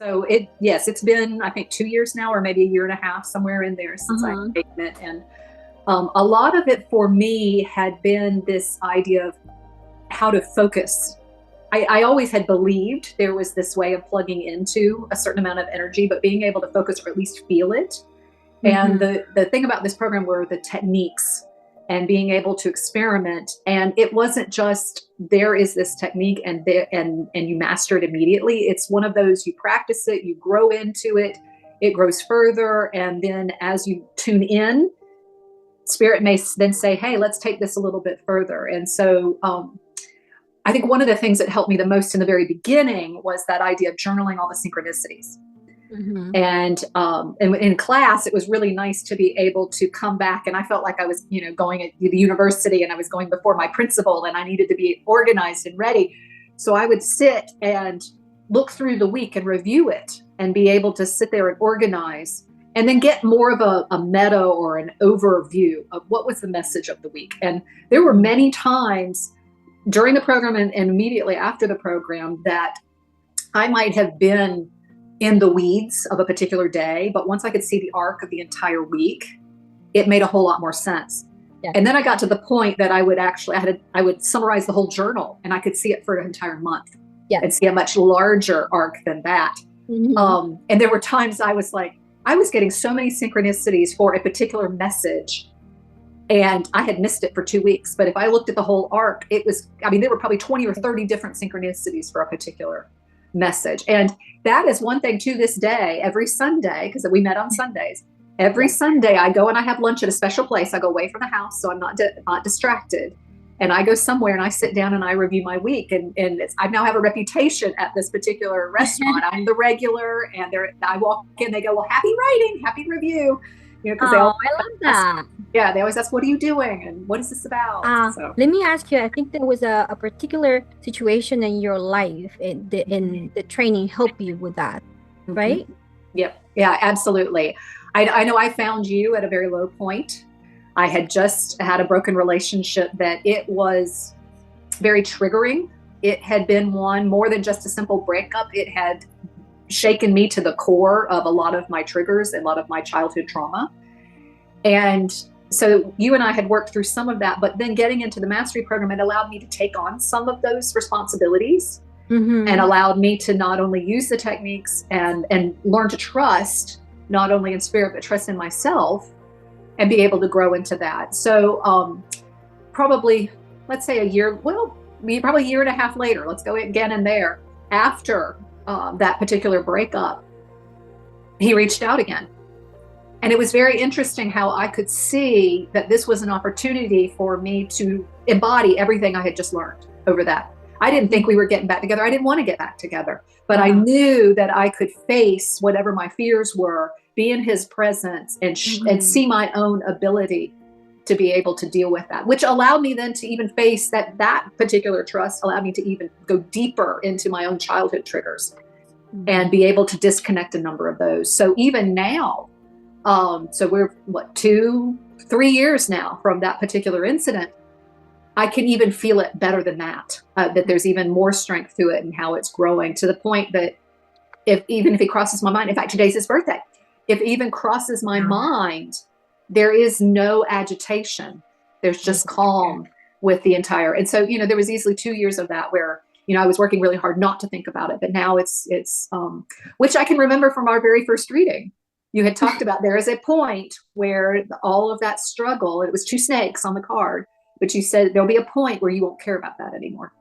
So yes, it's been, I think, 2 years now, or maybe a year and a half, somewhere in there since I've taken it. And a lot of it for me had been this idea of how to focus. I always had believed there was this way of plugging into a certain amount of energy, but being able to focus or at least feel it. And the thing about this program were the techniques and being able to experiment. And it wasn't just there is this technique and you master it immediately. It's one of those, you practice it, you grow into it, it grows further. And then as you tune in, spirit may then say, hey, let's take this a little bit further. And so I think one of the things that helped me the most in the very beginning was that idea of journaling all the synchronicities. And in class, it was really nice to be able to come back. And I felt like I was, going at the university, and I was going before my principal, and I needed to be organized and ready. So I would sit and look through the week and review it and be able to sit there and organize and then get more of a meta or an overview of what was the message of the week. And there were many times during the program and immediately after the program that I might have been in the weeds of a particular day, but once I could see the arc of the entire week, it made a whole lot more sense. Yeah. And then I got to the point that I would summarize the whole journal, and I could see it for an entire month and see a much larger arc than that. And there were times I was getting so many synchronicities for a particular message, and I had missed it for 2 weeks. But if I looked at the whole arc, there were probably 20 or 30 different synchronicities for a particular message. And that is one thing to this day, every Sunday, because we met on Sundays, every Sunday I go and I have lunch at a special place. I go away from the house, so I'm not distracted. And I go somewhere and I sit down and I review my week. And I now have a reputation at this particular restaurant. I'm the regular, and I walk in, they go, well, happy writing, happy review. Because I love that. Yeah, they always ask, what are you doing? And what is this about? Let me ask you, I think there was a particular situation in your life in the training helped you with that, right? Yep. Yeah, absolutely. I know I found you at a very low point. I had just had a broken relationship that it was very triggering. It had been one more than just a simple breakup. It had shaken me to the core of a lot of my triggers and a lot of my childhood trauma. And so you and I had worked through some of that, but then getting into the mastery program, it allowed me to take on some of those responsibilities and allowed me to not only use the techniques and learn to trust, not only in spirit, but trust in myself and be able to grow into that. So probably, let's say probably a year and a half later, let's go again in there, after that particular breakup, he reached out again. And it was very interesting how I could see that this was an opportunity for me to embody everything I had just learned over that. I didn't think we were getting back together. I didn't want to get back together, but I knew that I could face whatever my fears were, be in his presence, and see my own ability to be able to deal with that, which allowed me then to even face that particular trust, allowed me to even go deeper into my own childhood triggers and be able to disconnect a number of those. So even now, so we're 2-3 years now from that particular incident, I can even feel it better than that, that there's even more strength to it and how it's growing, to the point that even if it crosses my mind, in fact, today's his birthday, if it even crosses my mind, there is no agitation. There's just calm with the entire. And so, there was easily 2 years of that where, I was working really hard not to think about it, but now it's which I can remember from our very first reading. You had talked about there is a point where all of that struggle, it was 2 snakes on the card, but you said there'll be a point where you won't care about that anymore.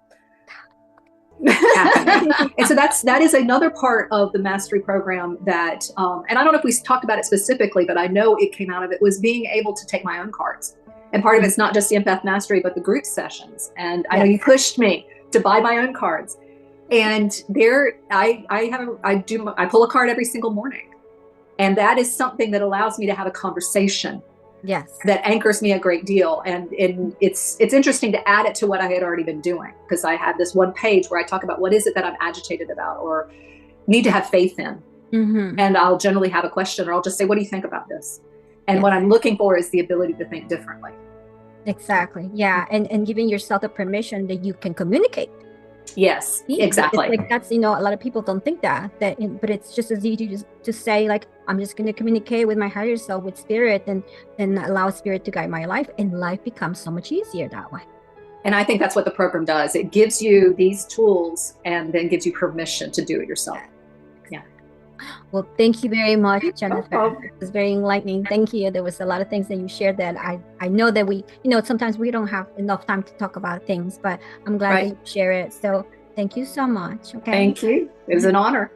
And so that is another part of the mastery program that, and I don't know if we talked about it specifically, but I know it came out of it, was being able to take my own cards. And part of it's not just the Empath Mastery, but the group sessions. And I know you pushed me to buy my own cards. And there, I pull a card every single morning. And that is something that allows me to have a conversation. Yes. That anchors me a great deal. And it's interesting to add it to what I had already been doing, because I have this one page where I talk about what is it that I'm agitated about or need to have faith in. And I'll generally have a question, or I'll just say, what do you think about this? And what I'm looking for is the ability to think differently. Exactly. Yeah. And giving yourself the permission that you can communicate. Yes, It's exactly. like that's, a lot of people don't think but it's just as easy to say, like, I'm just going to communicate with my higher self, with spirit, and allow spirit to guide my life, and life becomes so much easier that way. And I think that's what the program does. It gives you these tools and then gives you permission to do it yourself. Yeah. Well, thank you very much, Oh, Jennifer. oh. It was very enlightening. Thank you. There was a lot of things that you shared that I know that we, sometimes we don't have enough time to talk about things, but I'm glad that Right. you share it. So thank you so much. Okay. Thank you. It was an honor.